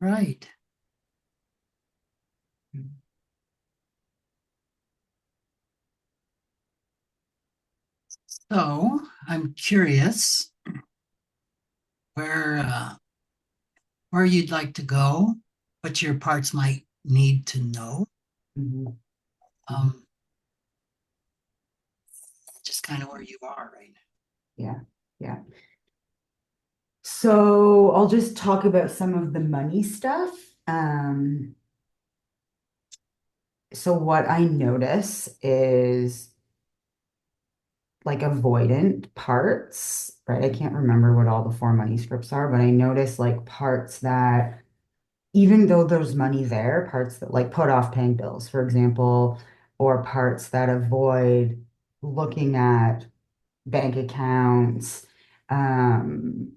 Right. So I'm curious where where you'd like to go, what your parts might need to know. Mhm. Um, just kind of where you are right Yeah, yeah. So I'll just talk about some of the money stuff. Um, so what I notice is like avoidant parts, right? I can't remember what all the four money scripts are, but I notice like parts that even though there's money there, parts that like put off paying bills, for example, or parts that avoid looking at bank accounts. Um,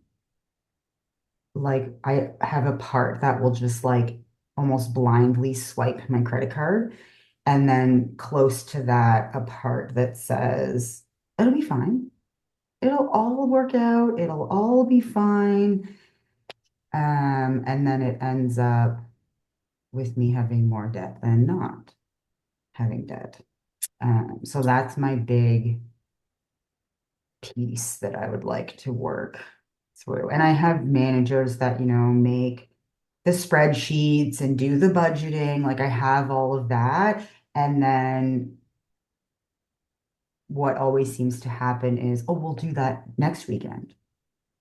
like I have a part that will just like almost blindly swipe my credit card. And then close to that, a part that says, it'll be fine. It'll all work out. It'll all be fine. And then it ends up with me having more debt than not having debt. So that's my big piece that I would like to work through. And I have managers that, make the spreadsheets and do the budgeting. Like I have all of that. And then what always seems to happen is, oh, we'll do that next weekend.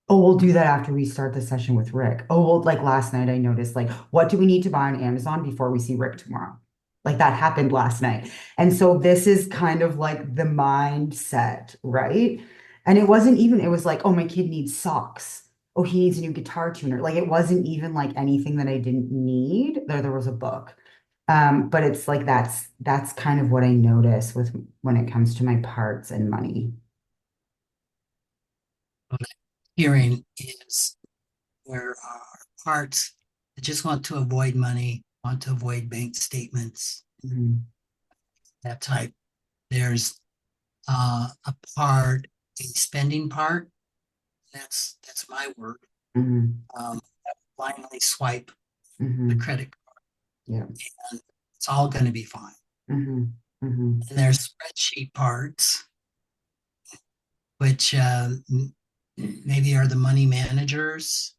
Oh, we'll do that after we start the session with Rick. Oh, well, like last night I noticed, like, what do we need to buy on Amazon before we see Rick tomorrow? Like that happened last night. And so this is kind of like the mindset, right? And it wasn't even, it was like, oh, my kid needs socks. Oh, he needs a new guitar tuner. Like it wasn't even like anything that I didn't need. There was a book. But it's like that's kind of what I notice with when it comes to my parts and money. now. Hearing is there are parts that just want to avoid money, want to avoid bank statements, Mhm, that type. There's a part, a spending part. That's my word. mhm, Blindly swipe the mhm. credit Yeah. card, and it's all going to be fine. Mhm, mhm. And there's spreadsheet parts, which maybe are the money managers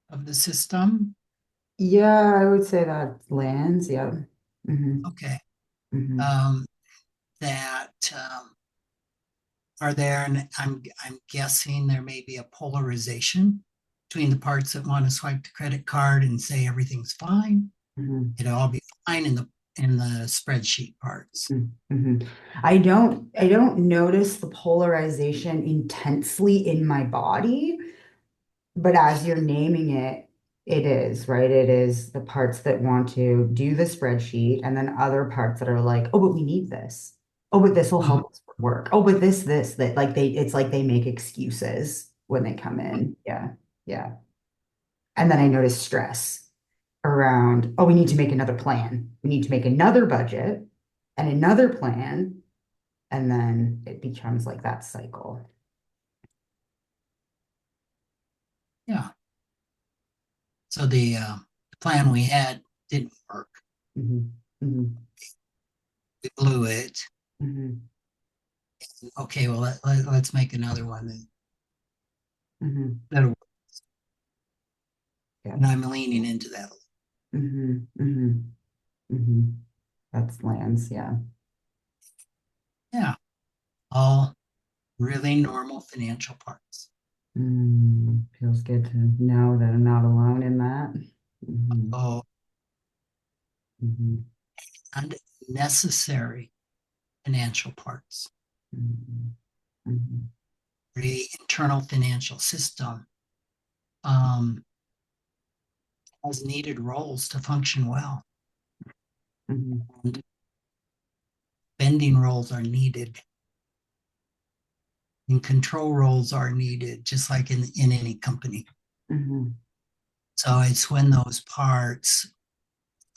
of the system. Yeah, I would say that lands. Yeah. Hmm. Okay. Hmm. Um, that are there, and I'm guessing there may be a polarization between the parts that want to swipe the credit card and say everything's fine, Hmm. it'll all be fine in the spreadsheet parts. Hmm. I don't notice the polarization intensely in my body, but as you're naming it, it is, right? It is the parts that want to do the spreadsheet and then other parts that are like, oh, but we need this. Oh, but this will Mhm. help us for work. Oh, but this, that like it's like they make excuses when they come in. Yeah. Yeah. And then I notice stress around, oh, we need to make another plan. We need to make another budget and another plan. And then it becomes like that cycle. Yeah. So the plan we had didn't work. Hmm. Hmm. We blew it. Hmm. Okay, well let's make another one Hmm. that'll work. Yeah. And I'm leaning into that. Hmm. Hmm. Hmm. That's lands. Yeah. Yeah, all really normal financial parts. Feels good to know that I'm not alone in that. Hmm. Oh, Hmm. and necessary financial parts. Hmm. Hmm. The internal financial system um, has needed roles to function well, Hmm. and bending roles are needed, and control roles are needed, just like in any company. Hmm. So it's when those parts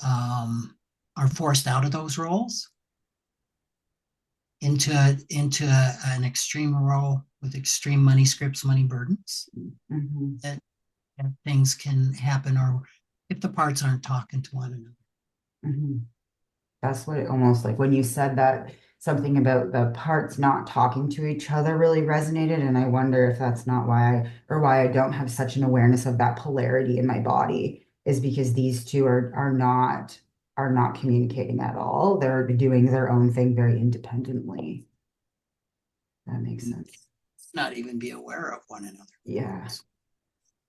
um, are forced out of those roles an extreme role with extreme money scripts, money burdens, Hmm. that, that things can happen, or if the parts aren't talking to one another. Mhm. That's what it almost like when you said that something about the parts not talking to each other really resonated. And I wonder if that's not why why I don't have such an awareness of that polarity in my body is because these two are not communicating at all. They're doing their own thing very independently. That makes sense. Not even be aware of one another. Yeah,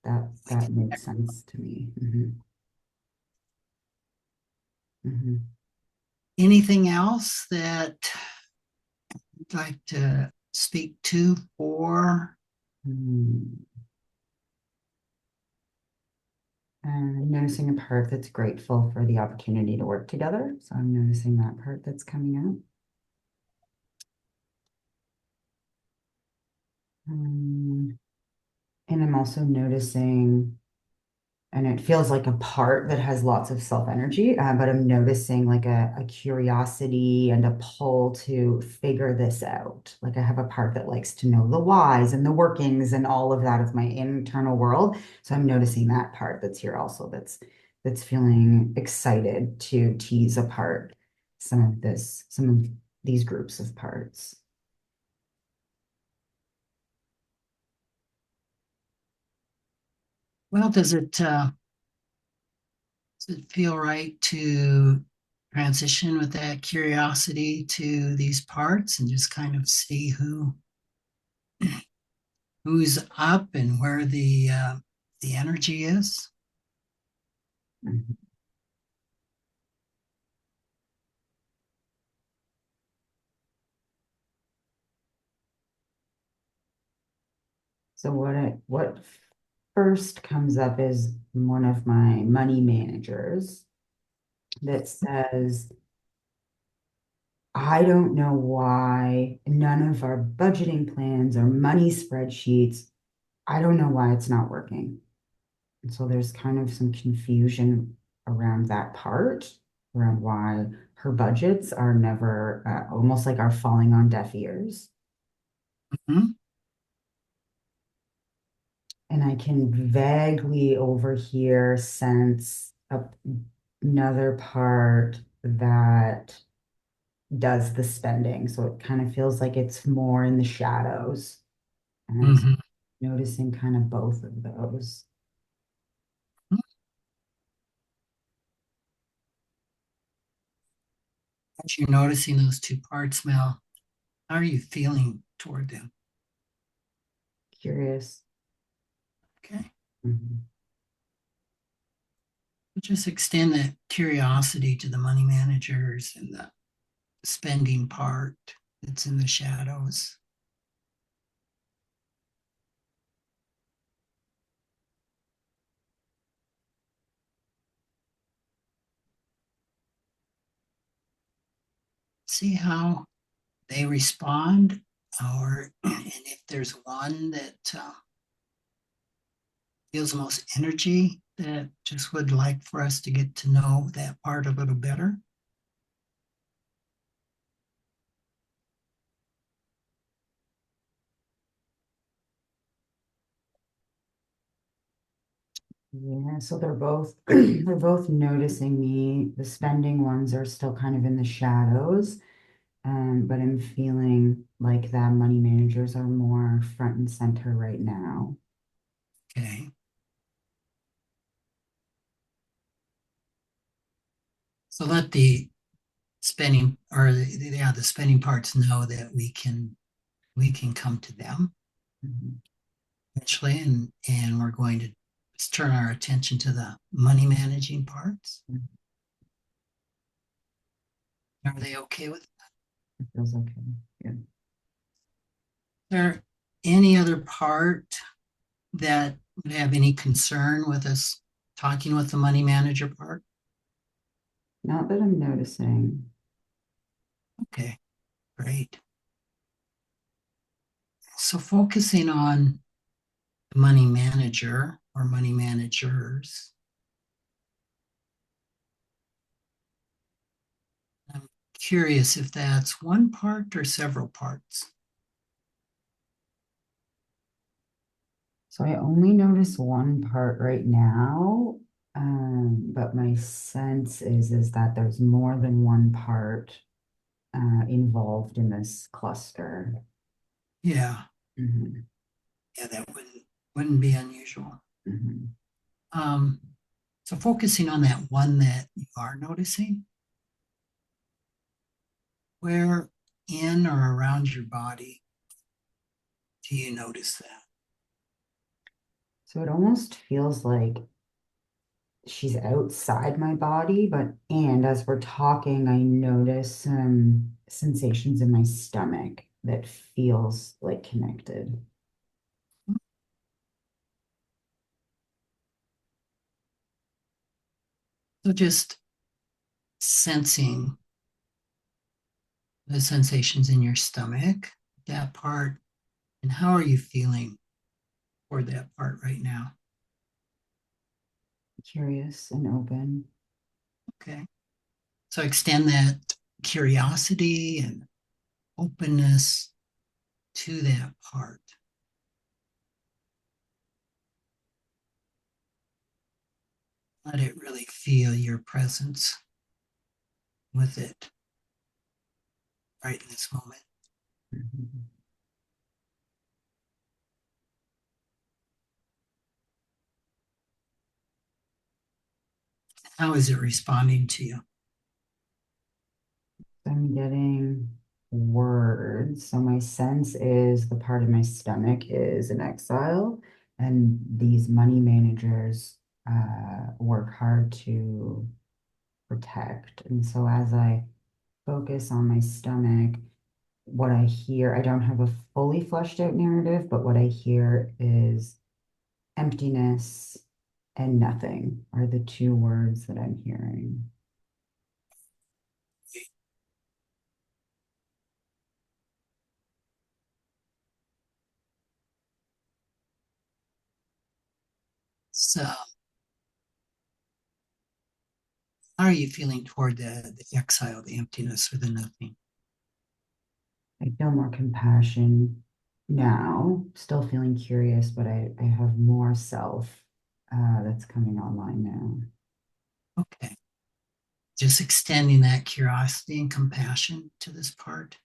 We that can makes sense to me. Hmm. anything else that you'd like to speak to for? Hmm. And I'm noticing a part that's grateful for the opportunity to work together. So I'm noticing that part that's coming out. Um, and I'm also noticing, and it feels like a part that has lots of self energy, but I'm noticing like a curiosity and a pull to figure this out. Like I have a part that likes to know the whys and the workings and all of that of my internal world. So I'm noticing that part that's here also that's feeling excited to tease apart some of these groups of parts. Well, does it feel right to transition with that curiosity to these parts and just kind of see who's up and where the energy is? Mhm. So what first comes up is one of my money managers that says, I don't know why none of our budgeting plans or money spreadsheets, I don't know why it's not working. And so there's kind of some confusion around that part, around why her budgets are never almost like are falling on deaf ears. Mhm. And I can vaguely over here sense another part that does the spending. So it kind of feels like it's more in the shadows. And I'm Mhm. noticing kind of both of those. As you're noticing those two parts, Mel, how are you feeling toward them? Curious. Okay. Mhm. Just extend that curiosity to the money managers and the spending part that's in the shadows. See how they respond, or and if there's one that feels the most energy that just would like for us to get to know that part a little better. Yeah, so they're both they're both noticing me. The spending ones are still kind of in the shadows. But I'm feeling like the money managers are more front and center right now. Okay. So let the spending or yeah, the spending parts know that we can come to them Mhm. eventually, and we're going to just turn our attention to the money managing parts. Are they okay with that? It feels okay. Good. Is there any other part that would have any concern with us talking with the money manager part? Not that I'm noticing. Okay, great. So focusing on the money manager or money managers, I'm curious if that's one part or several parts. So I only notice one part right now. But my sense is that there's more than one part involved in this cluster. Yeah, Mhm, yeah, that wouldn't be unusual. mhm. Um, so focusing on that one that you are noticing, where in or around your body do you notice that? So it almost feels like she's outside my body, but and as we're talking, I notice some sensations in my stomach that feels like connected. So just sensing the sensations in your stomach, that part, and how are you feeling for that part right now? Curious and open. Okay. So extend that curiosity and openness to that part. Let it really feel your presence with it right in this moment. Mhm. How is it responding to you? I'm getting words. So my sense is the part of my stomach is in exile, and these money managers work hard to protect. And so as I focus on my stomach, what I hear, I don't have a fully fleshed out narrative, but what I hear is emptiness and nothing are the two words that I'm hearing. So, how are you feeling toward the exile, the emptiness, or the nothing? I feel more compassion now, still feeling curious, but I have more self that's coming online now. Okay. Just extending that curiosity and compassion to this part.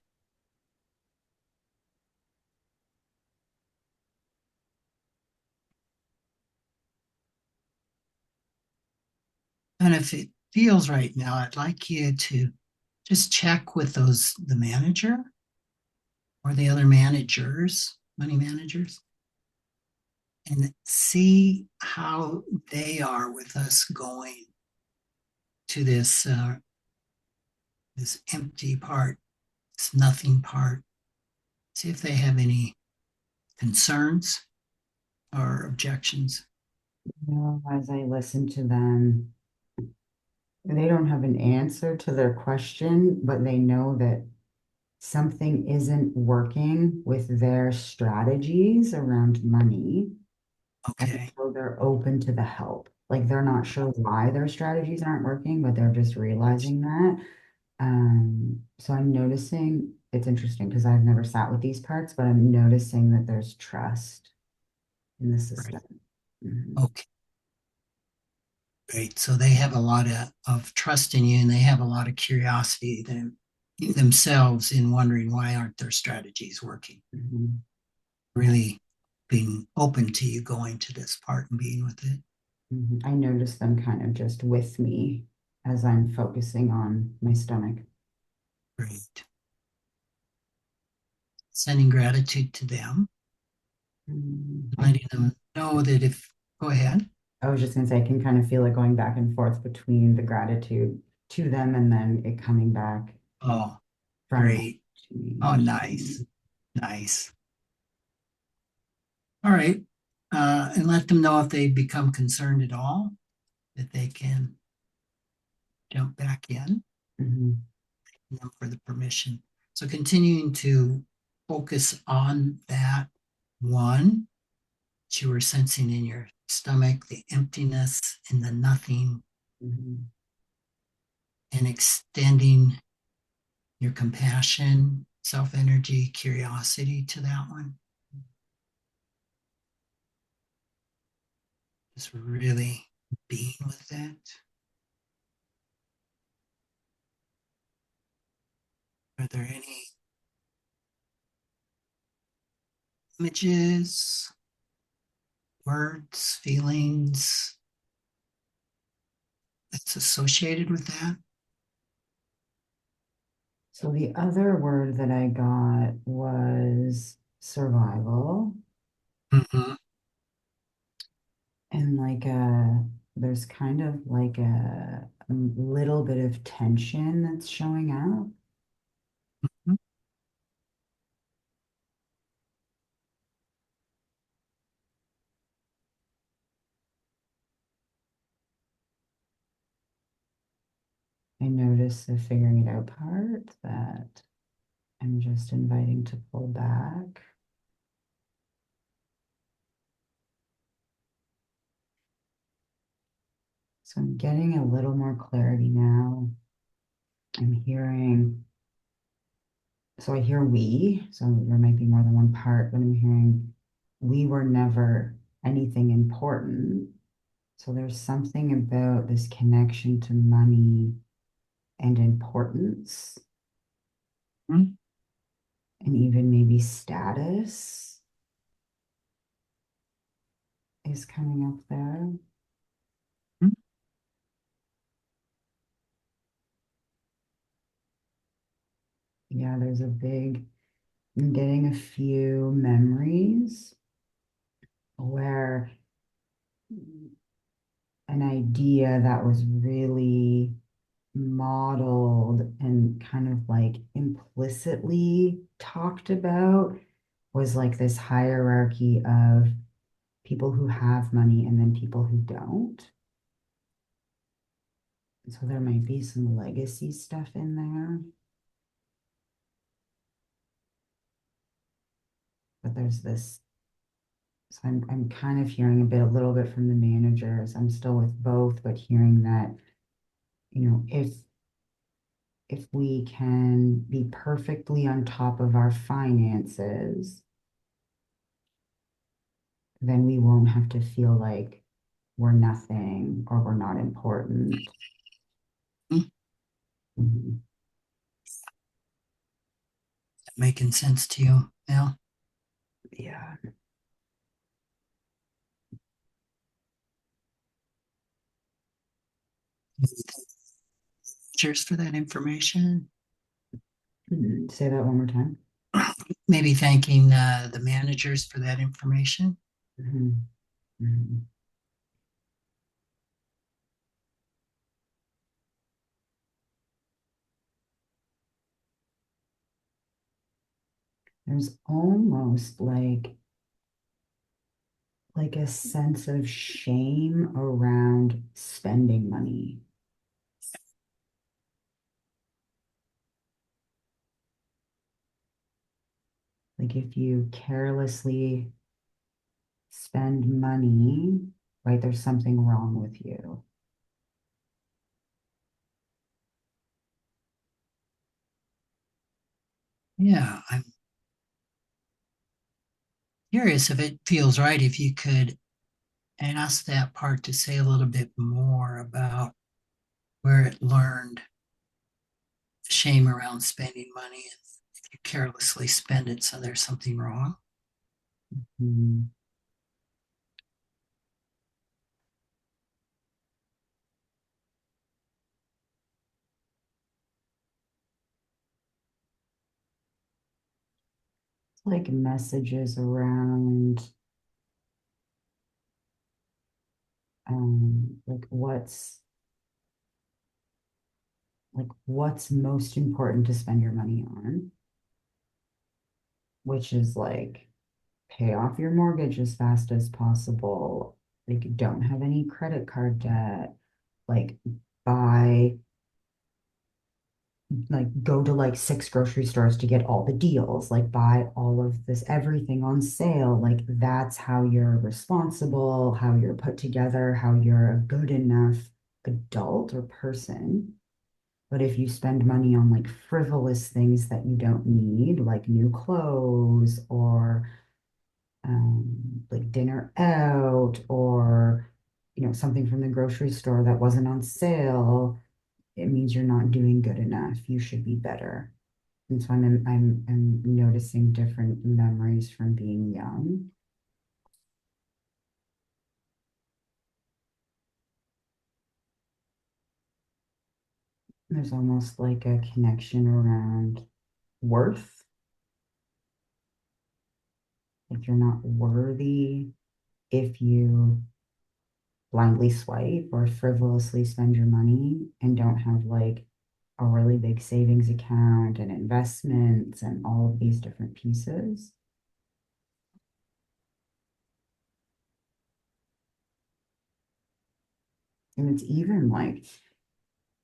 And if it feels right now, I'd like you to just check with the manager or the other managers, money managers, and see how they are with us going to this empty part, this nothing part. See if they have any concerns or objections. As I listen to them, they don't have an answer to their question, but they know that something isn't working with their strategies around money. And Okay, so they're open to the help. Like they're not sure why their strategies aren't working, but they're just realizing that. So I'm noticing it's interesting because I've never sat with these parts, but I'm noticing that there's trust in the right. system. Mhm, Okay, great. So they have a lot of trust in you and they have a lot of curiosity themselves in wondering why aren't their strategies working. mhm, Really being open to you going to this part and being with it. mhm. I notice them kind of just with me as I'm focusing on my stomach. Great. Sending gratitude to them, I, letting them know that if, go ahead. I was just gonna say I can kind of feel it going back and forth between the gratitude to them and then it coming back Oh, from them great. to me. Oh, nice. Nice. All right. And let them know if they become concerned at all, that they can jump back in Mhm, for the permission. So continuing to focus on that one that you were sensing in your stomach, the emptiness and the nothing, mhm, and extending your compassion, self energy, curiosity to that one. Just really. being with it? Are there any images, words, feelings that's associated with that? So the other word that I got was survival. Mm-hmm. And there's kind of like a little bit of tension that's showing up. I notice the figuring it out part that I'm just inviting to pull back. So I'm getting a little more clarity now. I'm hearing, so I hear we, so there might be more than one part, but I'm hearing we were never anything important. So there's something about this connection to money and importance, Mm-hmm. and even maybe status is coming up there. Yeah, I'm getting a few memories where an idea that was really modeled and kind of like implicitly talked about was like this hierarchy of people who have money and then people who don't. So there might be some legacy stuff in there, but there's this. So I'm kind of hearing a little bit from the managers. I'm still with both, but hearing that, if we can be perfectly on top of our finances, then we won't have to feel like we're nothing or we're not important. Mhm. Making sense to you? Yeah. Yeah. Cheers for that information. Say that one more time. Maybe thanking the managers for that information. Mhm. Mhm. There's almost like a sense of shame around spending money. Like if you carelessly spend money, right, there's something wrong with you. Yeah, I'm curious if it feels right if you could ask that part to say a little bit more about where it learned shame around spending money and if you carelessly spend it, so there's something wrong. Mm. Like messages around like what's most important to spend your money on, which is like pay off your mortgage as fast as possible, like don't have any credit card debt, like buy like go to like six grocery stores to get all the deals, like buy all of this everything on sale. Like that's how you're responsible, how you're put together, how you're a good enough adult or person. But if you spend money on like frivolous things that you don't need, like new clothes or like dinner out or something from the grocery store that wasn't on sale, it means you're not doing good enough. You should be better. And so I'm noticing different memories from being young. There's almost like a connection around worth. Like you're not worthy if you blindly swipe or frivolously spend your money and don't have like a really big savings account and investments and all of these different pieces. And it's even like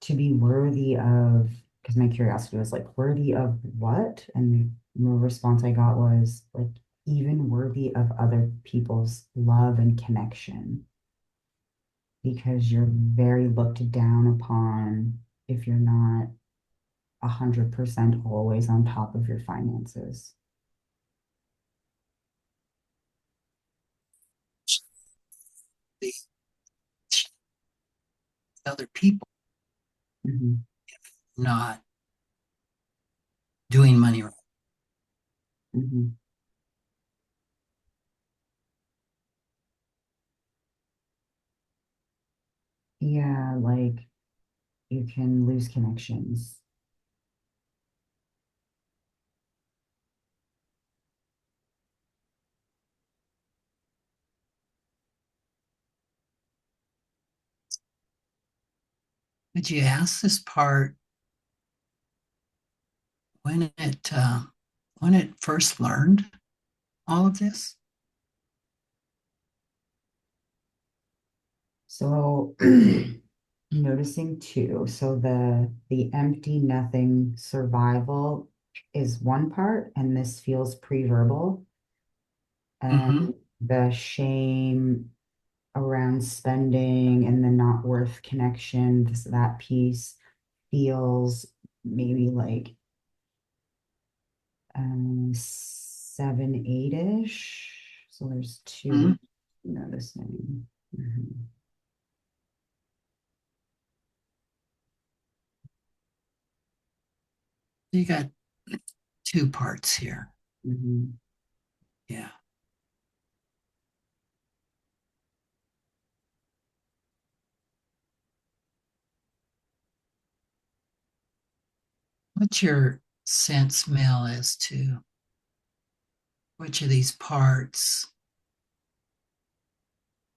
to be worthy of, because my curiosity was like, worthy of what? And the response I got was like, even worthy of other people's love and connection, because you're very looked down upon if you're not 100% always on top of your finances. The other people Hmm. not doing money right. Hmm. Yeah, like you can lose connections. Did you ask this part when it first learned all of this? So noticing too, so the empty nothing survival is one part, and this feels pre-verbal, Mm-hmm. and the shame around spending and the not worth connection, that piece feels maybe like 7, 8-ish. So there's Mm-hmm. two noticing. Mhm. You got two parts here. Mhm. Yeah. What's your sense, Mel, as to which of these parts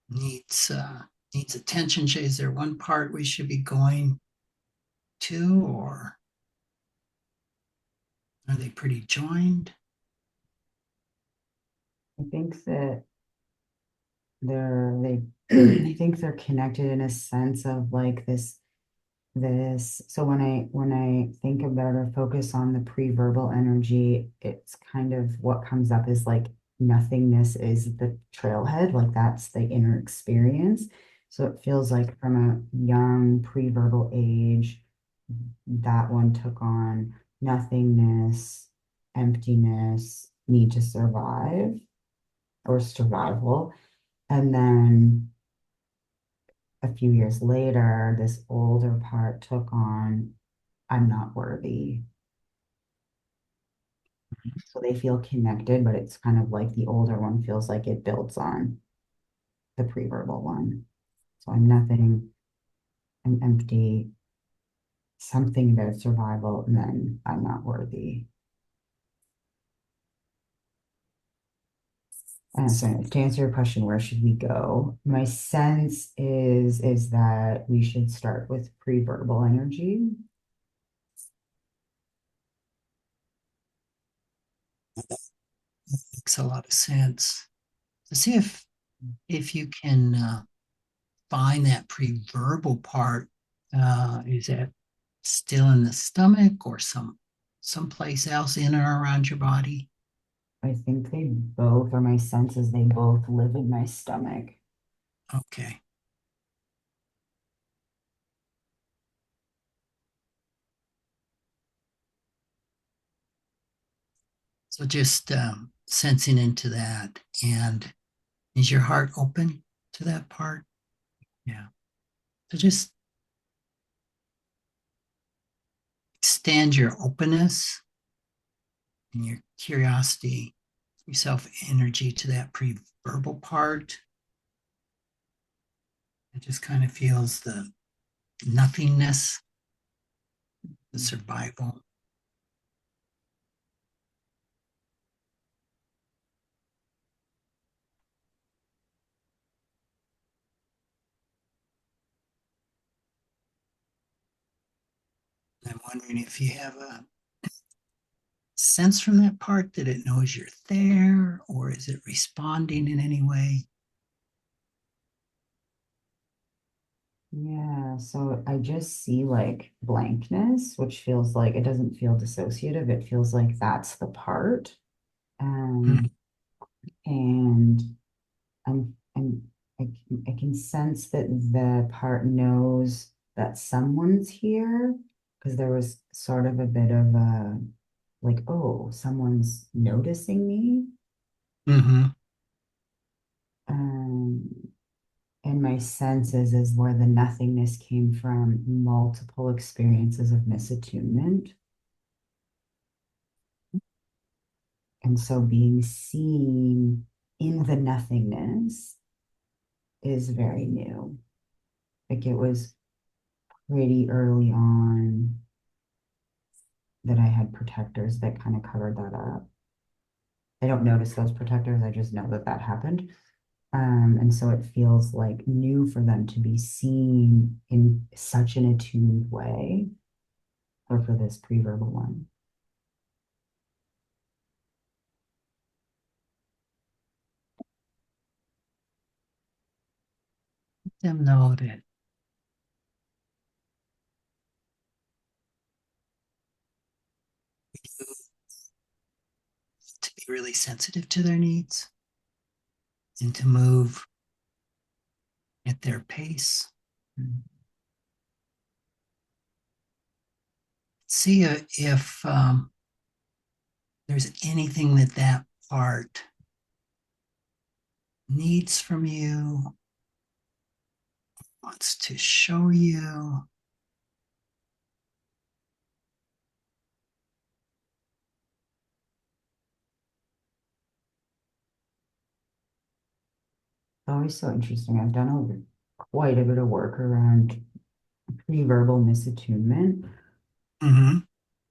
needs needs attention? Is there one part we should be going to, or are they pretty joined? I think that they I think they're connected in a sense of like this. So when I think about or focus on the pre-verbal energy, it's kind of what comes up is like nothingness is the trailhead, like that's the inner experience. So it feels like from a young pre-verbal age, that one took on nothingness, emptiness, need to survive or survival. And then a few years later, this older part took on, I'm not worthy. So they feel connected, but it's kind of like the older one feels like it builds on the pre-verbal one. So I'm nothing, I'm empty, something about survival, and then I'm not worthy. And so to answer your question, where should we go? My sense is that we should start with pre-verbal energy. Makes a lot of sense. To see if you can find that pre-verbal part. Is that still in the stomach or someplace else in or around your body? I think they both, or my sense is they both live in my stomach. Okay. So just sensing into that. And is your heart open to that part? Yeah. So just extend your openness and your curiosity, your self energy to that pre-verbal part. It just kind of feels the nothingness, the survival. I'm wondering if you have a sense from that part that it knows you're there, or is it responding in any way? Yeah, so I just see like blankness, which feels like it doesn't feel dissociative. It feels like that's the part. Mm, Um, and I can sense that the part knows that someone's here because there was sort of a bit of a like, oh, someone's noticing me. mm-hmm. Um, and my senses is where the nothingness came from multiple experiences of misattunement. And so being seen in the nothingness is very new. Like it was pretty early on that I had protectors that kind of covered that up. I don't notice those protectors, I just know that that happened. And so it feels like new for them to be seen in such an attuned way, or for this pre-verbal one. Them know that to be really sensitive to their needs and to move at their pace. See if there's anything that that part needs from you, wants to show you. Always so interesting. I've done quite a bit of work around pre-verbal misattunement. Mm-hmm.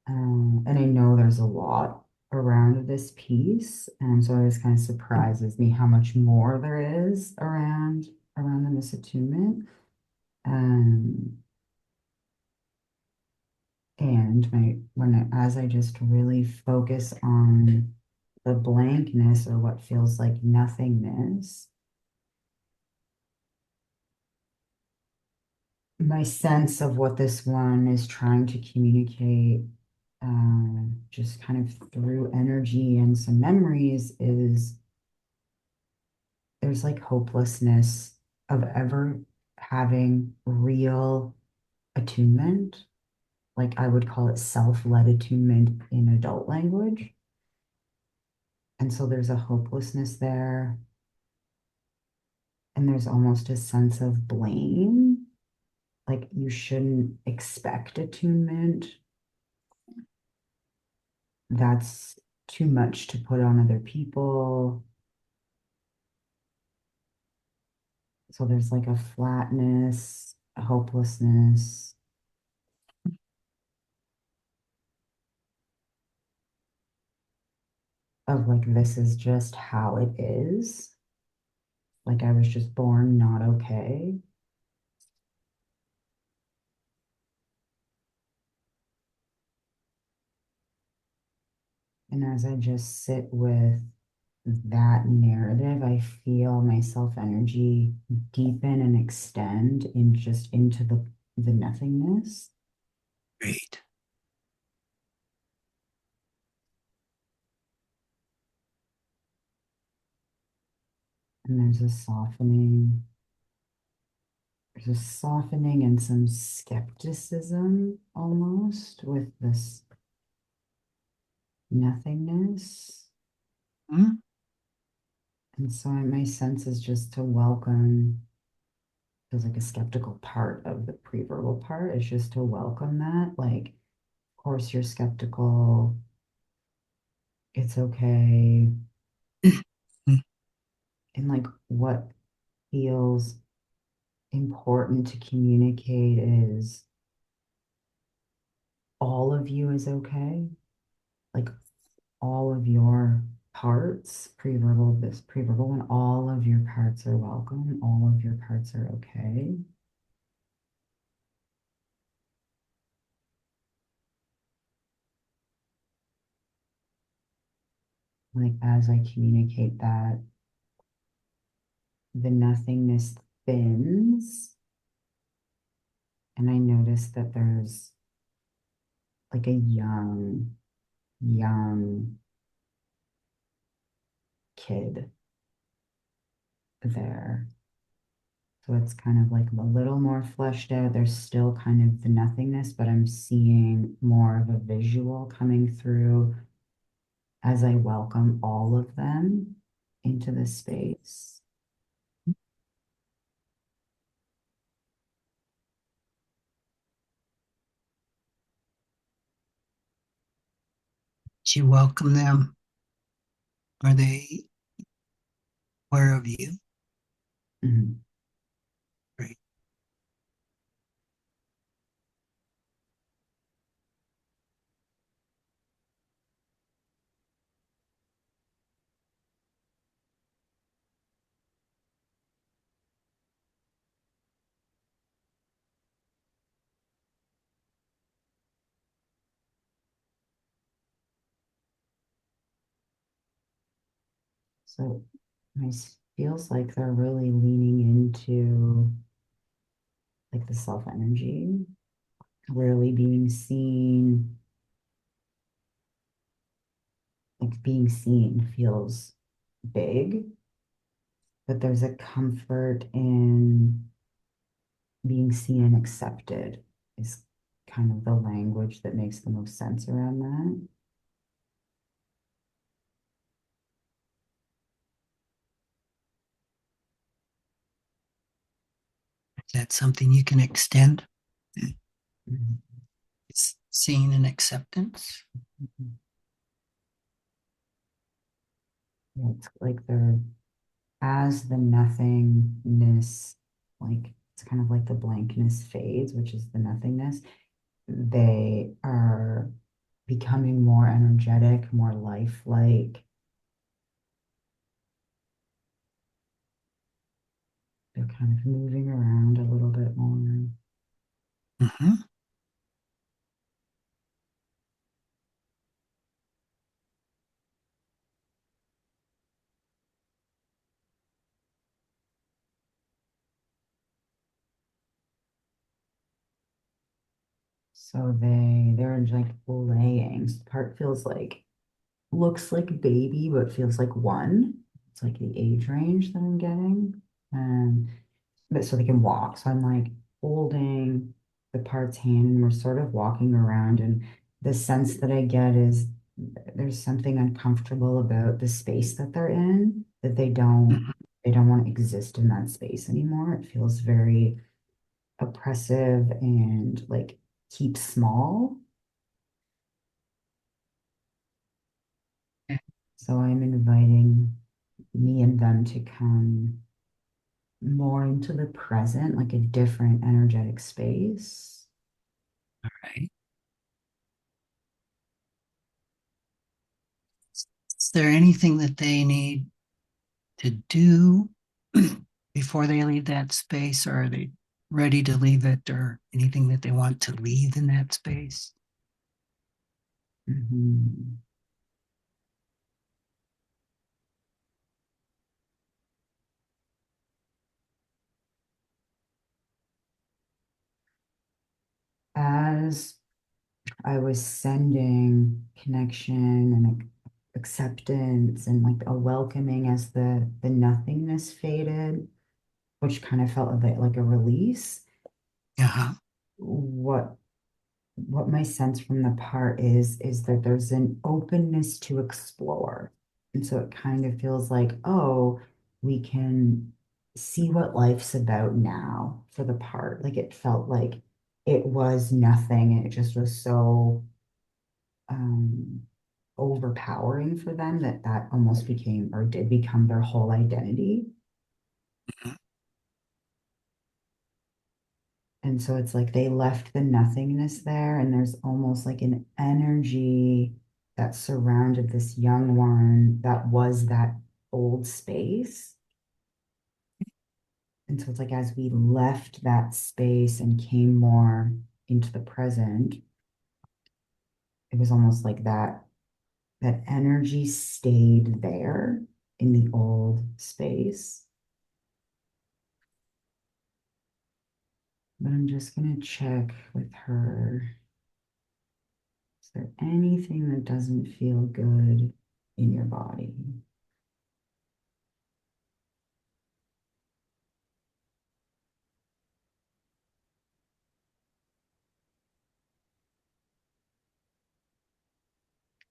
And I know there's a lot around this piece. And so it always kind of surprises me how much more there is around the misattunement. Um, and as I just really focus on the blankness or what feels like nothingness, my sense of what this one is trying to communicate, just kind of through energy and some memories, is there's like hopelessness of ever having real attunement. Like I would call it self-led attunement in adult language. And so there's a hopelessness there. And there's almost a sense of blame. Like you shouldn't expect attunement. That's too much to put on other people. So there's like a flatness, a hopelessness of like, this is just how it is. Like I was just born not okay. And as I just sit with that narrative, I feel my self energy deepen and extend in just into the nothingness. Great. And there's a softening and some skepticism almost with this nothingness. Mm, And so my sense is just to welcome feels like a skeptical part of the preverbal part is just to welcome that. Like, of course, you're skeptical. It's okay. And like, what feels important to communicate is all of you is okay. Like, all of your parts, preverbal, this preverbal one, all of your parts are welcome. All of your parts are okay. Like, as I communicate that, the nothingness thins, and I notice that there's like a young kid there. So it's kind of like a little more fleshed out. There's still kind of the nothingness, but I'm seeing more of a visual coming through as I welcome all of them into the space. Do you welcome them? Are they aware of you? Mhm. Right. So it feels like they're really leaning into like the self energy, really being seen. Like being seen feels big, but there's a comfort in being seen and accepted is kind of the language that makes the most sense around that. Is that something you can extend? Mhm. It's seeing and acceptance. Yeah, it's like they're as the nothingness, like it's kind of like the blankness fades, which is the nothingness, they are becoming more energetic, more lifelike. They're kind of moving around a little bit more. Mm-hmm. So they're like laying. So part feels like looks like baby, but feels like one. It's like the age range that I'm getting. And but so they can walk. So I'm like holding the part's hand and we're sort of walking around and the sense that I get is there's something uncomfortable about the space that they're in, that Mm-hmm. they don't want to exist in that space anymore. It feels very oppressive and like keep small. Okay. So I'm inviting me and them to come more into the present, like a different energetic space. All right. Is there anything that they need to do before they leave that space, or are they ready to leave it, or anything that they want to leave in that space? Mhm. As I was sending connection and acceptance and like a welcoming as the nothingness faded, which kind of felt a bit like a release. Uh-huh. What what my sense from the part is that there's an openness to explore. And so it kind of feels like, oh, we can see what life's about now for the part. Like it felt like it was nothing and it just was so um overpowering for them that that almost became or did become their whole identity. And so it's like they left the nothingness there, and there's almost like an energy that surrounded this young one that was that old space. And so it's like as we left that space and came more into the present, it was almost like that energy stayed there in the old space. But I'm just gonna check with her. Is there anything that doesn't feel good in your body?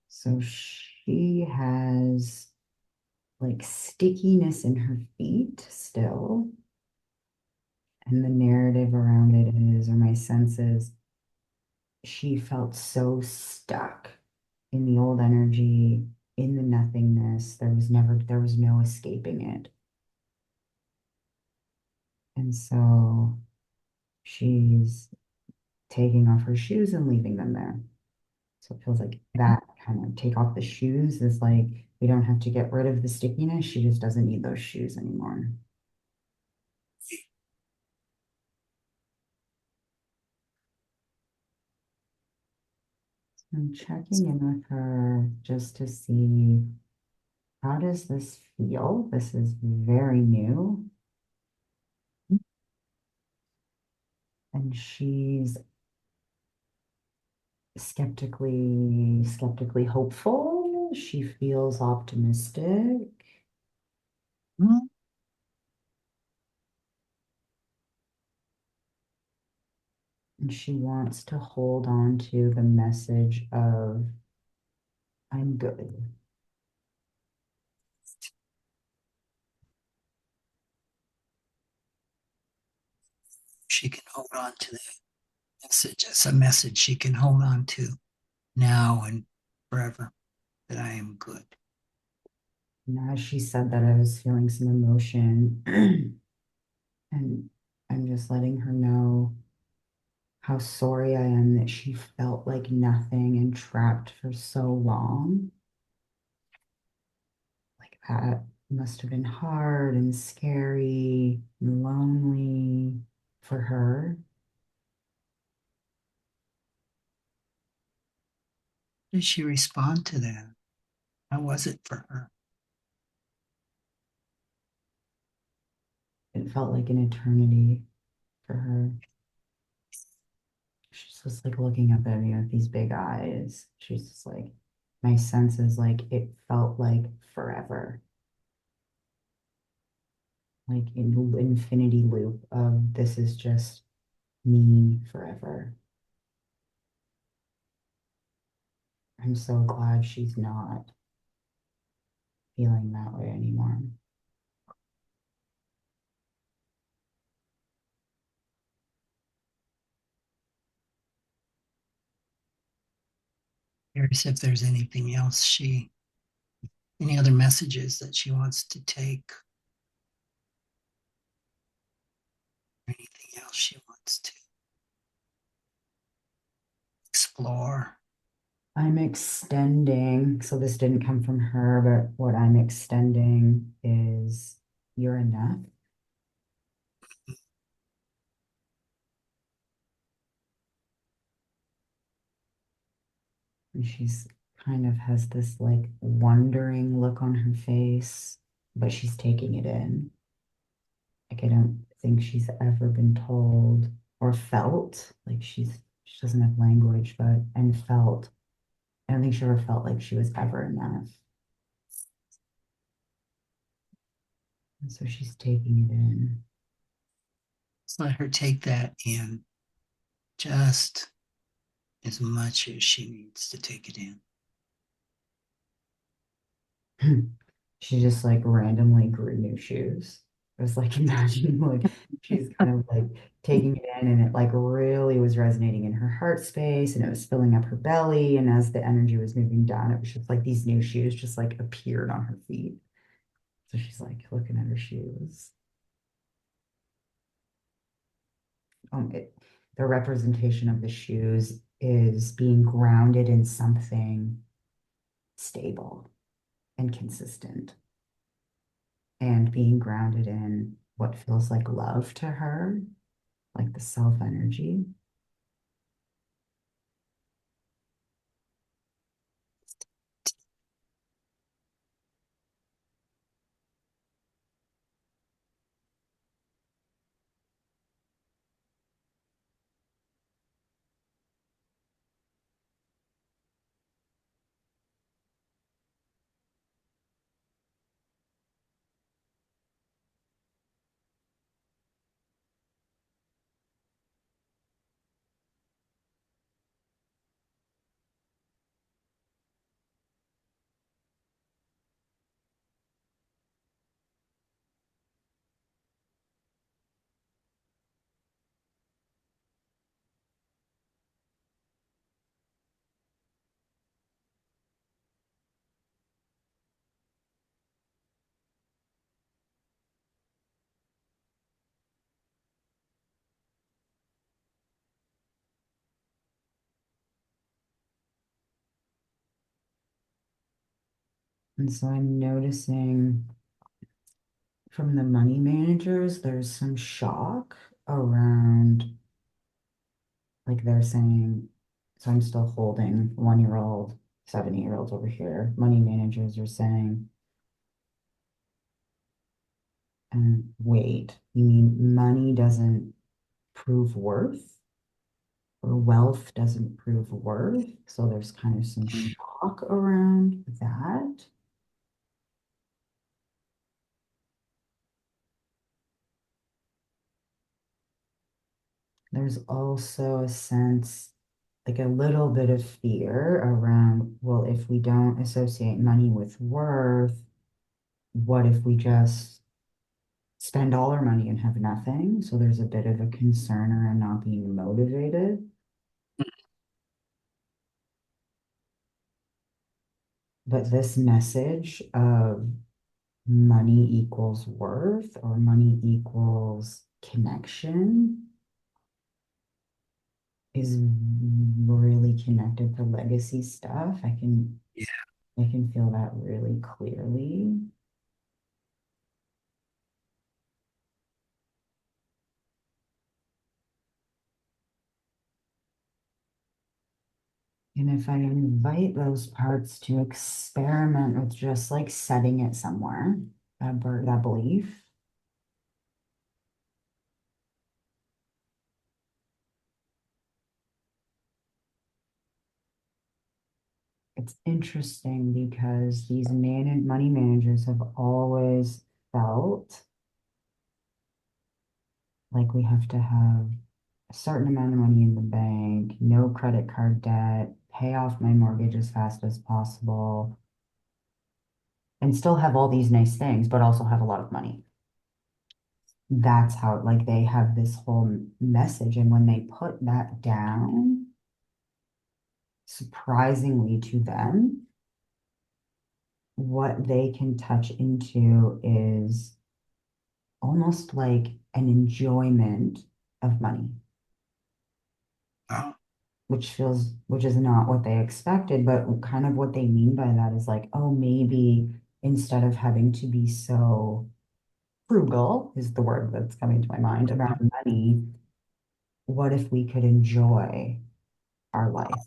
So she has like stickiness in her feet still. And the narrative around it is, or my sense is, she felt so stuck in the old energy, in the nothingness. There was no escaping it. And so she's taking off her shoes and leaving them there. So it feels like that kind of take off the shoes is like we don't have to get rid of the stickiness. She just doesn't need those shoes anymore. I'm checking in with her just to see how does this feel? This is very new. And she's skeptically hopeful. She feels optimistic. Mhm. And she wants to hold on to the message of I'm good. She can hold on to that message. It's a message she can hold on to now and forever, that I am good. And as she said that, I was feeling some emotion. And I'm just letting her know how sorry I am that she felt like nothing and trapped for so long. Like that must have been hard and scary and lonely for her. Did she respond to that? How was it for her? It felt like an eternity for her. She's just like looking up at me with these big eyes. She's just like, my sense is like it felt like forever, like in infinity loop of this is just me forever. I'm so glad she's not feeling that way anymore. Curious if there's anything else any other messages that she wants to take, or anything else she wants to explore. I'm extending, so this didn't come from her, but what I'm extending is you're enough. And she's kind of has this like wondering look on her face, but she's taking it in. Like I don't think she's ever been told or felt like she doesn't have language, but and felt. I don't think she ever felt like she was ever enough. And so she's taking it in. Just let her take that in just as much as she needs to take it in. She just like randomly grew new shoes. It was like imagining like she's kind of like taking it in and it like really was resonating in her heart space and it was filling up her belly. And as the energy was moving down, it was just like these new shoes just like appeared on her feet. So she's like looking at her shoes. It, the representation of the shoes is being grounded in something stable and consistent and being grounded in what feels like love to her, like the self energy. And so I'm noticing from the money managers, there's some shock around, like they're saying, so I'm still holding 1 year old, 7 year olds over here. Money managers are saying, wait, you mean money doesn't prove worth or wealth doesn't prove worth? So there's kind of some shock around that. There's also a sense, like a little bit of fear around, well, if we don't associate money with worth, what if we just spend all our money and have nothing? So there's a bit of a concern around not being motivated. But this message of money equals worth or money equals connection is really connected to legacy stuff. I can feel that really clearly. And if I invite those parts to experiment with just like setting it somewhere, that belief, it's interesting because these money managers have always felt like we have to have a certain amount of money in the bank, no credit card debt, pay off my mortgage as fast as possible, and still have all these nice things, but also have a lot of money. That's how, like, they have this whole message. And when they put that down, surprisingly to them, what they can touch into is almost like an enjoyment of money, Oh, which is not what they expected, but kind of what they mean by that is like, oh, maybe instead of having to be so frugal, is the word that's coming to my mind about money, what if we could enjoy our life?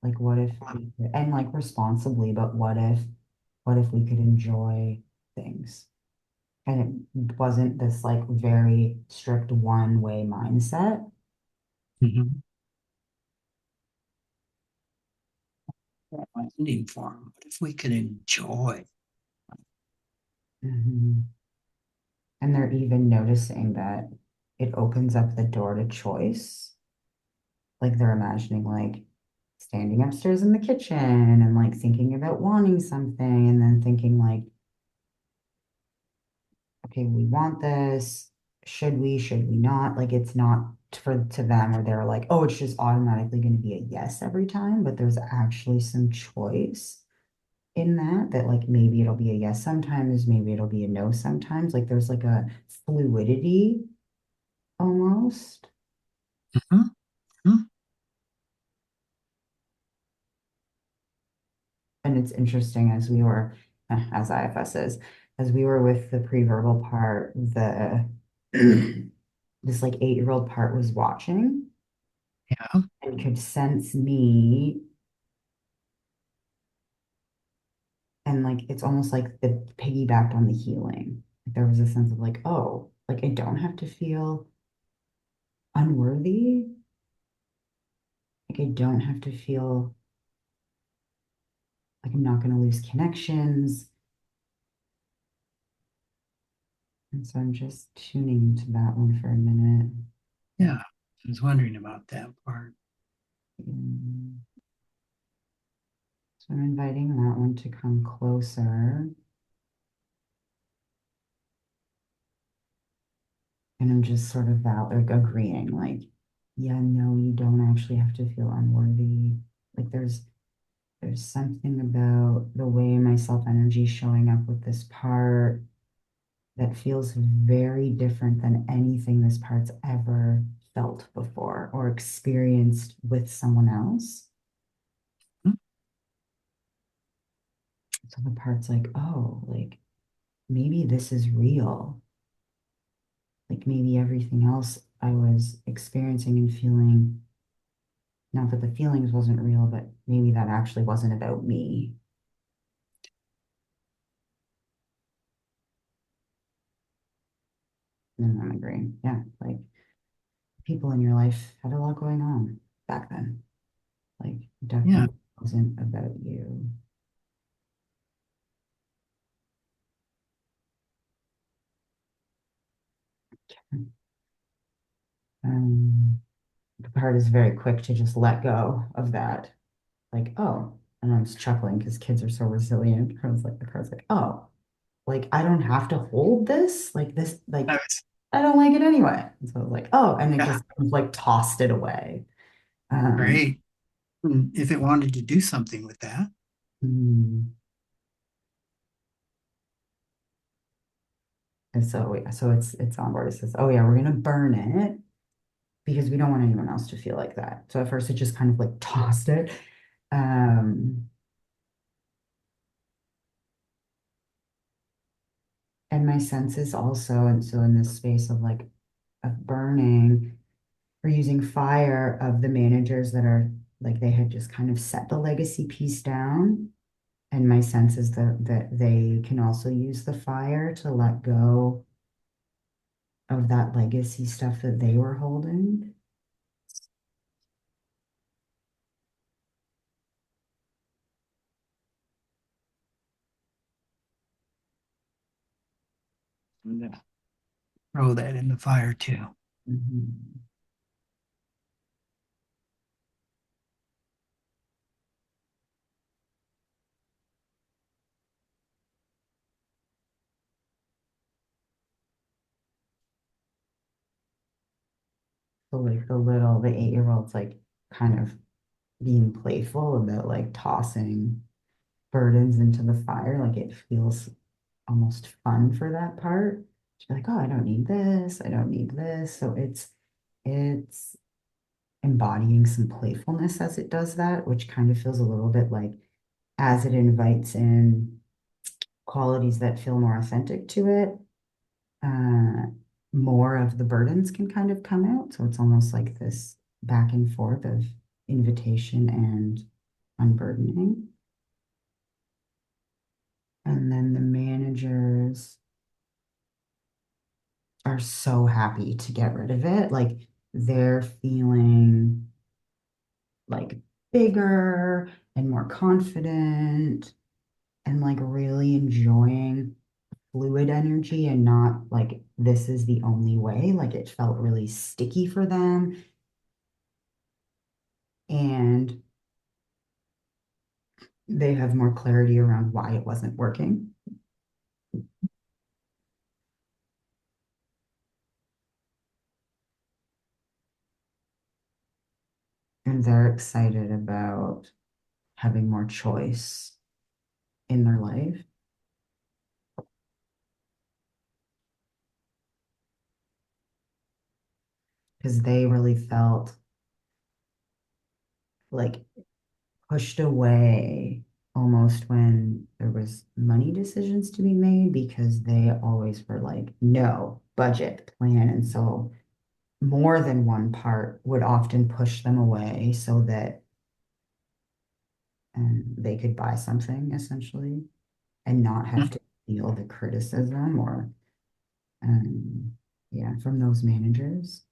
Like, what if we could, and like responsibly, but what if we could enjoy things? And it wasn't this like very strict one-way mindset. mhm. Ending form. What if we could enjoy? Mhm. And they're even noticing that it opens up the door to choice. Like they're imagining like standing upstairs in the kitchen and like thinking about wanting something and then thinking like, okay, we want this. Should we not? Like it's not for to them where they're like, oh, it's just automatically going to be a yes every time, but there's actually some choice in that like maybe it'll be a yes sometimes, maybe it'll be a no sometimes. Like there's like a fluidity almost. Mhm, mhm. And it's interesting as we were, as IFS is, as we were with the pre-verbal part, the this like 8-year-old part was watching Yeah, and could sense me. And like it's almost like the piggybacked on the healing. Like, there was a sense of like, oh, like I don't have to feel unworthy. Like I don't have to feel like I'm not going to lose connections. And so I'm just tuning into that one for a minute. yeah. I was wondering about that part. Mm. So I'm inviting that one to come closer. And I'm just sort of like agreeing, like, yeah, no, you don't actually have to feel unworthy. Like there's something about the way my self energy is showing up with this part that feels very different than anything this part's ever felt before or experienced with someone else. Mhm. So the part's like, oh, like maybe this is real. Like maybe everything else I was experiencing and feeling, not that the feelings wasn't real, but maybe that actually wasn't about me. And I'm agreeing. Yeah, like people in your life had a lot going on back then. Like Yeah, definitely wasn't about you. Um, the part is very quick to just let go of that. Like, oh, and I was chuckling because kids are so resilient. I was like, the card's like, oh, like I don't have to hold this, like this, like I was, I don't like it anyway. And so I was like, oh, and it yeah, just kind of like tossed it away. Um, great. And if it wanted to do something with that, hmm. And so it's on board. It says, oh yeah, we're gonna burn it because we don't want anyone else to feel like that. So at first it just kind of like tossed it. Um, and my senses also, and so in this space of like of burning, or using fire of the managers that are like they had just kind of set the legacy piece down. And my sense is that they can also use the fire to let go of that legacy stuff that they were holding. I'm gonna throw that in the fire too. Mhm. So like the 8-year-old's like kind of being playful about like tossing burdens into the fire. Like it feels almost fun for that part. She's like, oh, I don't need this. I don't need this. So it's embodying some playfulness as it does that, which kind of feels a little bit like as it invites in qualities that feel more authentic to it, uh, more of the burdens can kind of come out. So it's almost like this back and forth of invitation and unburdening. And then the managers are so happy to get rid of it. Like they're feeling like bigger and more confident and like really enjoying fluid energy and not like this is the only way. Like it felt really sticky for them. And they have more clarity around why it wasn't working. And they're excited about having more choice in their life because they really felt like pushed away almost when there was money decisions to be made because they always were like, no, budget, plan. And so more than one part would often push them away so that they could buy something essentially and not have to feel the criticism or um, yeah, from those managers.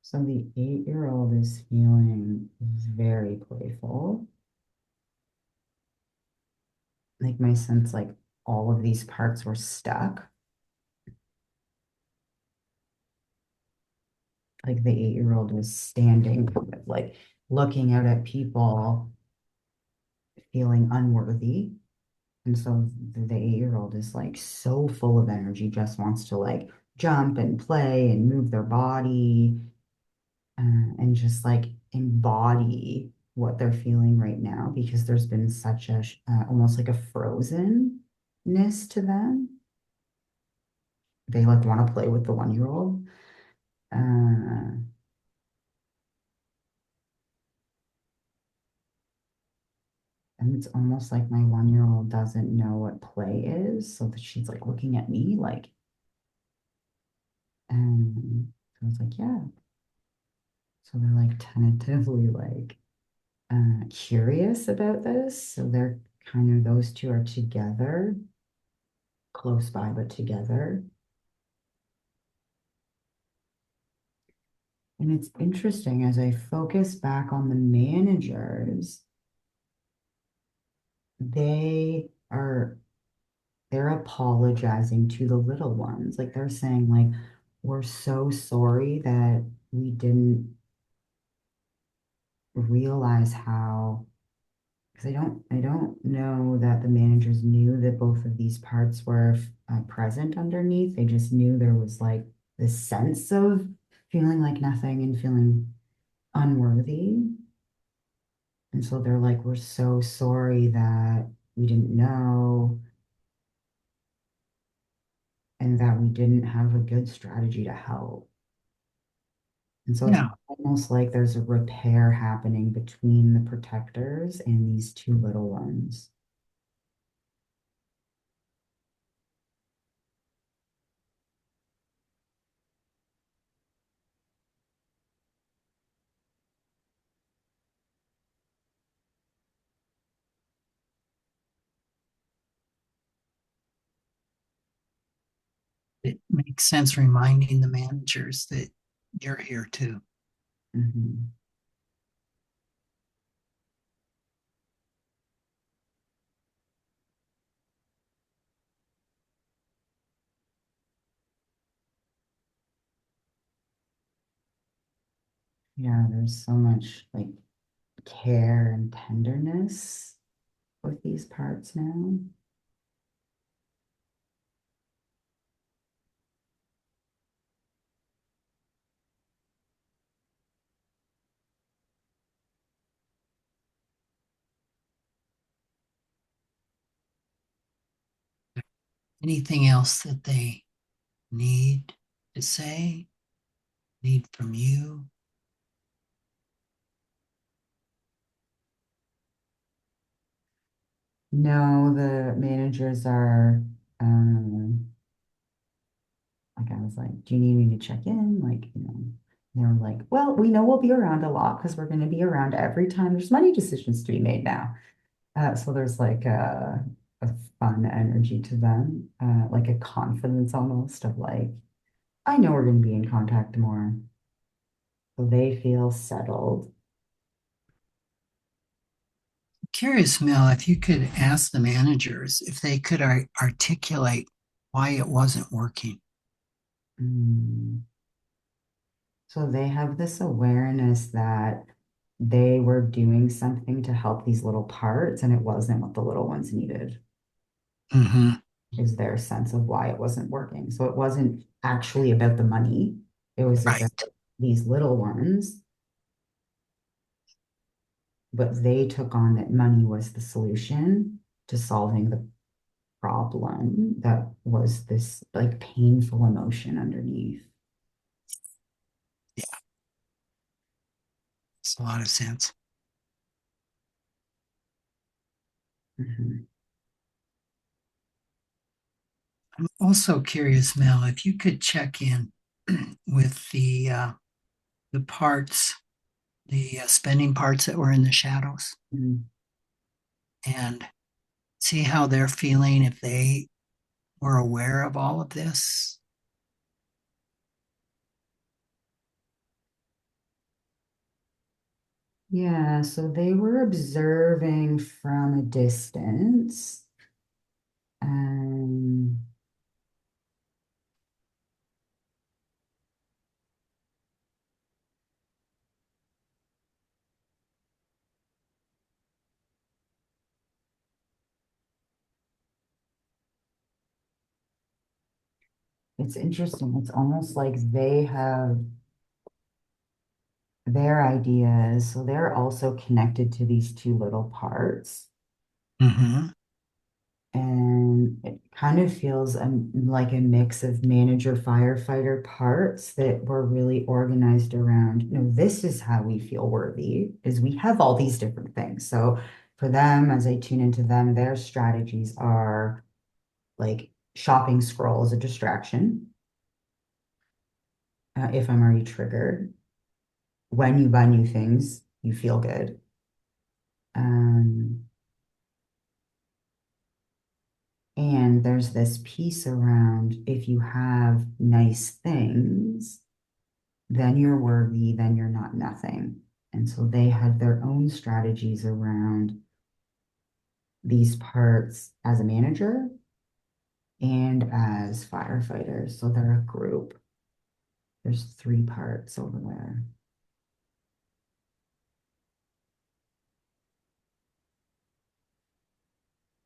So the 8-year-old is feeling very playful. Like my sense, like all of these parts were stuck. Like the 8-year-old was standing, kind of like looking out at people, feeling unworthy. And so the 8-year-old is like so full of energy, just wants to like jump and play and move their body and just like embody what they're feeling right now because there's been such a almost like a frozenness to them. They like want to play with the 1-year-old. And it's almost like my 1-year-old doesn't know what play is, so that she's like looking at me like, so I was like, yeah. So they're like tentatively like curious about this. So they're kind of those two are together, close by but together. And it's interesting as I focus back on the managers, they are they're apologizing to the little ones. Like they're saying, like, we're so sorry that we didn't realize how, because I don't know that the managers knew that both of these parts were present underneath. They just knew there was like this sense of feeling like nothing and feeling unworthy. And so they're like, we're so sorry that we didn't know and that we didn't have a good strategy to help. And so it's Yeah. almost like there's a repair happening between the protectors and these two little ones. It makes sense reminding the managers that you're here too. Mhm. Yeah, there's so much like care and tenderness with these parts now. Anything else that they need to say, need from you? No, the managers are like I was like, do you need me to check in? Like, they were like, well, we know we'll be around a lot because we're going to be around every time there's money decisions to be made now. So there's like a fun energy to them, like a confidence almost of like, I know we're going to be in contact more. So they feel settled. Curious, Mel, if you could ask the managers if they could articulate why it wasn't working. Mm. So they have this awareness that they were doing something to help these little parts, and it wasn't what the little ones needed, Hmm. is their sense of why it wasn't working. So it wasn't actually about the money, it was about Right. these little ones, but they took on that money was the solution to solving the problem that was this like painful emotion underneath. Yeah, makes a lot of sense. Mhm. I'm also curious, Mel, if you could check in with the parts, the spending parts that were in the shadows, Mhm. and see how they're feeling if they were aware of all of this. Yeah, so they were observing from a distance. Um, it's interesting. It's almost like they have their ideas, so they're also connected to these two little parts. Hmm. And it kind of feels like a mix of manager firefighter parts that were really organized around, this is how we feel worthy, is we have all these different things. So for them, as I tune into them, their strategies are like shopping scroll is a distraction. If I'm already triggered, when you buy new things, you feel good. Um, and there's this piece around if you have nice things, then you're worthy, then you're not nothing. And so they had their own strategies around these parts as a manager and as firefighters. So they're a group. There's three parts over there.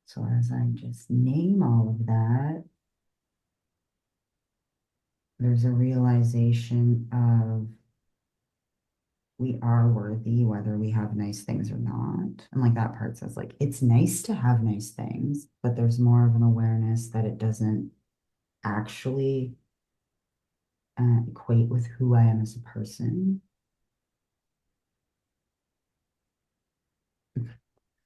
So as I just name all of that, there's a realization of we are worthy whether we have nice things or not. And like that part says, like, it's nice to have nice things, but there's more of an awareness that it doesn't actually equate with who I am as a person.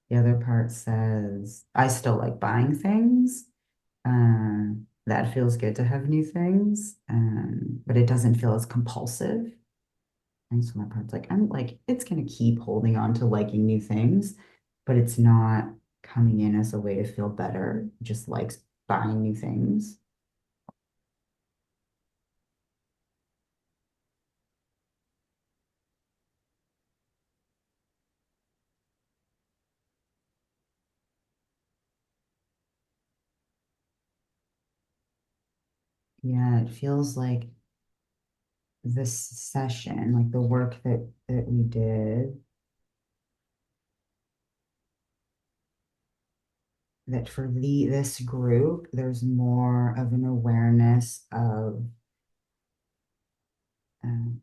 The other part says, I still like buying things. That feels good to have new things, but it doesn't feel as compulsive. And so my part's like, I'm like, it's going to keep holding on to liking new things, but it's not coming in as a way to feel better. It just likes buying new things. Yeah, it feels like this session, like the work that we did, that for this group, there's more of an awareness of um,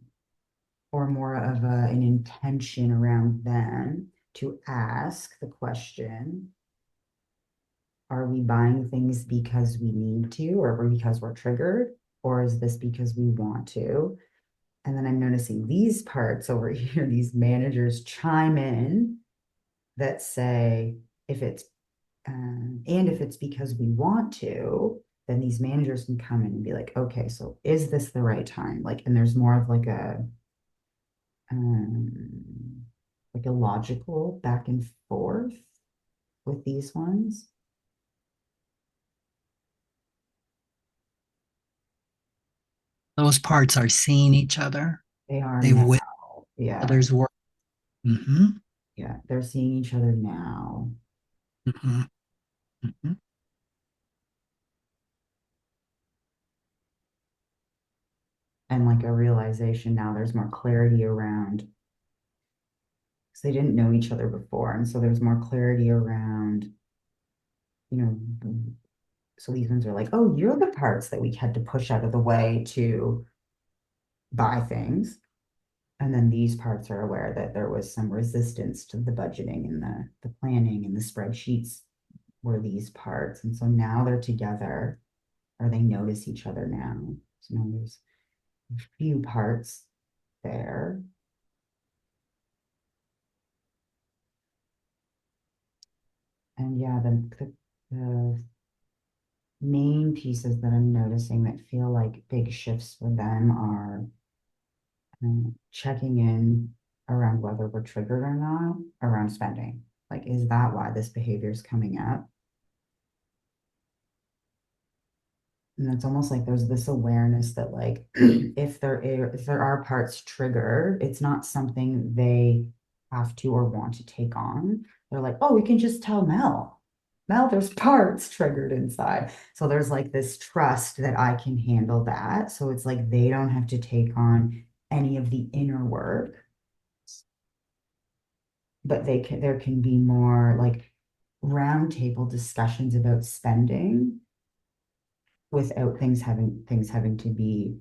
or more of an intention around them to ask the question, are we buying things because we need to or because we're triggered? Or is this because we want to? And then I'm noticing these parts over here, these managers chime in that say, if it's and if it's because we want to, then these managers can come in and be like, okay, so is this the right time? Like, and there's more of like a logical back and forth with these ones. Those parts are seeing each other. They are They've now. witnessed each Yeah. other's work. Hmm. Yeah, they're seeing each other now. Mhm, mhm. And like a realization now there's more clarity around because they didn't know each other before. And so there's more clarity around, you know, so these ones are like, oh, you're the parts that we had to push out of the way to buy things. And then these parts are aware that there was some resistance to the budgeting and the planning and the spreadsheets were these parts. And so now they're together or they notice each other now. So now there's a few parts there. And yeah, the main pieces that I'm noticing that feel like big shifts for them are checking in around whether we're triggered or not around spending. Like, is that why this behavior is coming up? And it's almost like there's this awareness that like if there are parts triggered, it's not something they have to or want to take on. They're like, oh, we can just tell Mel. Mel, there's parts triggered inside. So there's like this trust that I can handle that. So it's like they don't have to take on any of the inner work, but there can be more like roundtable discussions about spending without things having to be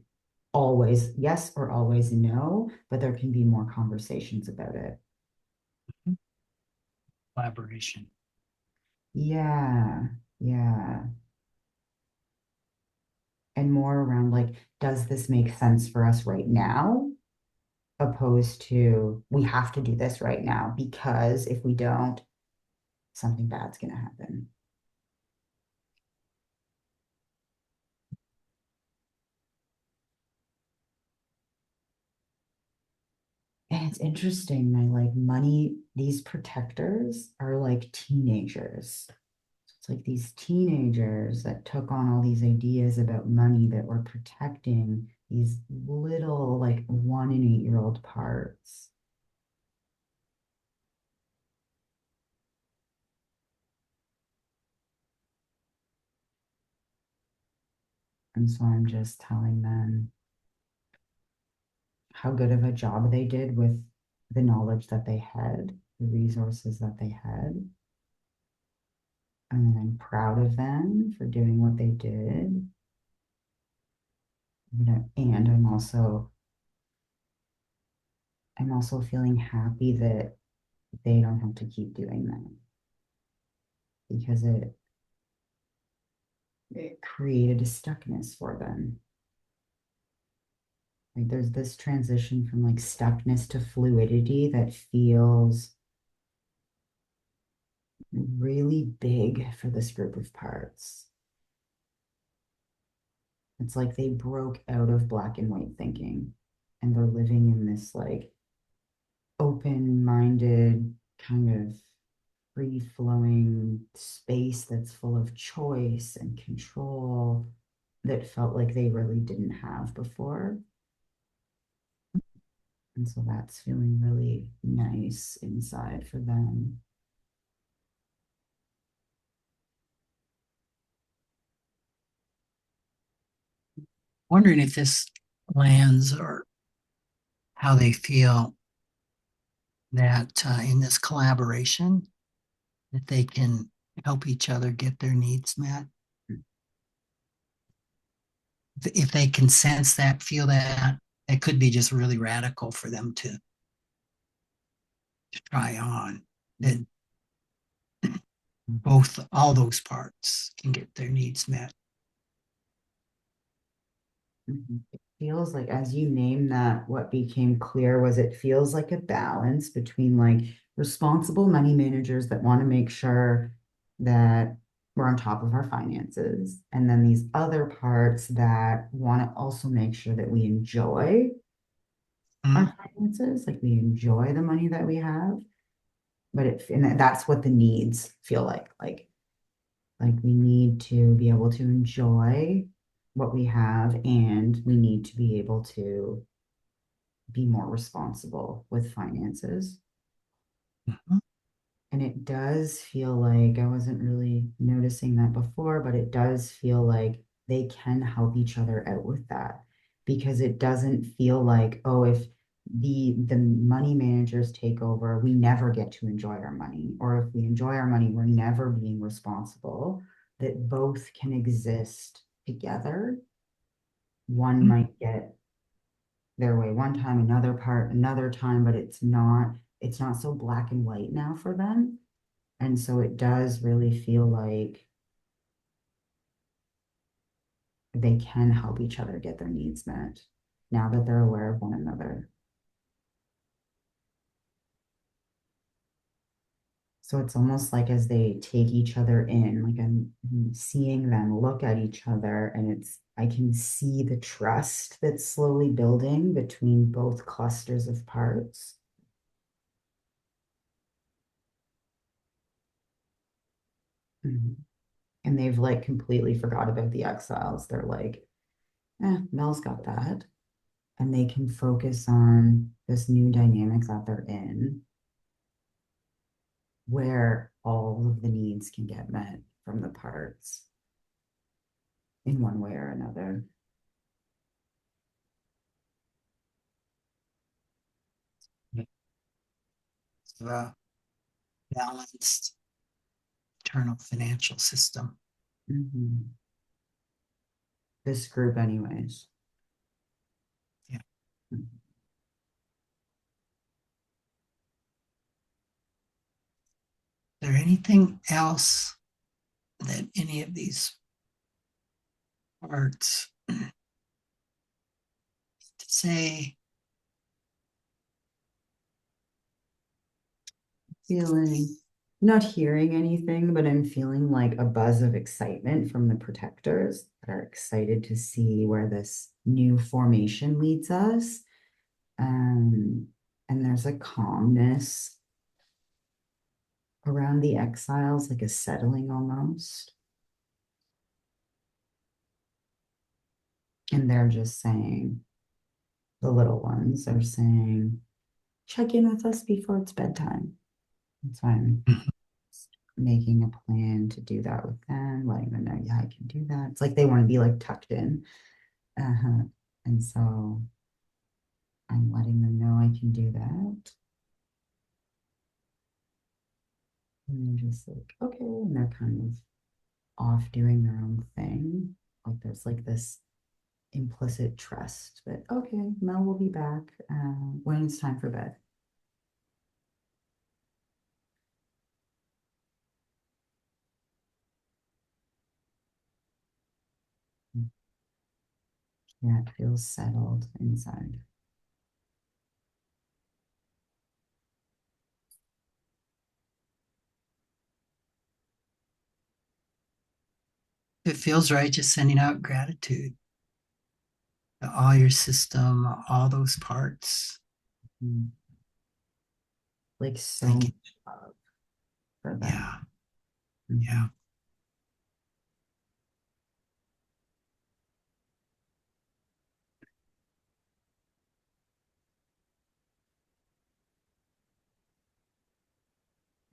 always yes or always no, but there can be more conversations about it. Collaboration. Yeah, yeah. And more around like, does this make sense for us right now? Opposed to we have to do this right now because if we don't, something bad's gonna happen. And it's interesting, my like money, these protectors are like teenagers. It's like these teenagers that took on all these ideas about money that were protecting these little like 1 and 8-year-old parts. And so I'm just telling them how good of a job they did with the knowledge that they had, the resources that they had. And I'm proud of them for doing what they did. And I'm also feeling happy that they don't have to keep doing that because it created a stuckness for them. Like there's this transition from like stuckness to fluidity that feels really big for this group of parts. It's like they broke out of black and white thinking and they're living in this like open-minded kind of free-flowing space that's full of choice and control that felt like they really didn't have before. And so that's feeling really nice inside for them. Wondering if this lands or how they feel that in this collaboration that they can help each other get their needs met. If they can sense that, feel that, it could be just really radical for them to try on. That both all those parts can get their needs met. Mhm. It feels like, as you name that, what became clear was it feels like a balance between like responsible money managers that want to make sure that we're on top of our finances, and then these other parts that want to also make sure that we enjoy Mm, our finances, like we enjoy the money that we have. But that's what the needs feel like we need to be able to enjoy what we have, and we need to be able to be more responsible with finances. Mhm. And it does feel like I wasn't really noticing that before, but it does feel like they can help each other out with that because it doesn't feel like, oh, if the money managers take over, we never get to enjoy our money, or if we enjoy our money, we're never being responsible, that both can exist together. One might get their way one time, another part another time, but it's not so black and white now for them. And so it does really feel like they can help each other get their needs met now that they're aware of one another. So it's almost like as they take each other in, like I'm seeing them look at each other, and I can see the trust that's slowly building between both clusters of parts. Mhm. And they've like completely forgot about the exiles. They're like, Mel's got that. And they can focus on this new dynamic that they're in where all of the needs can get met from the parts in one way or another. So, balanced internal financial system. Mhm. This group, anyways. Yeah. Mhm. Is there anything else that any of these parts to say? Feeling, not hearing anything, but I'm feeling like a buzz of excitement from the protectors that are excited to see where this new formation leads us. Um, and there's a calmness around the exiles, like a settling almost. And they're just saying, the little ones are saying, check in with us before it's bedtime. And so I'm making a plan to do that with them, letting them know, yeah, I can do that. It's like they want to be like tucked in. Uh-huh. And so I'm letting them know I can do that. And they're just like, okay. And they're kind of off doing their own thing. Like there's like this implicit trust that, okay, Mel will be back when it's time for bed. Yeah, it feels settled inside. It feels right just sending out gratitude to all your system, all those parts. Mm. Like so Thank you. much love for them. Yeah. Yeah.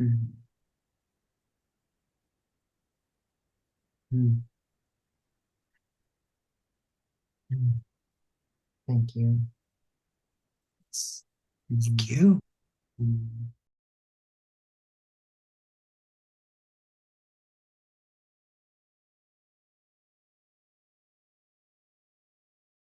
Mhm. Mhm. Mhm. Mhm. Thank you. Thank Mhm. you. Mhm.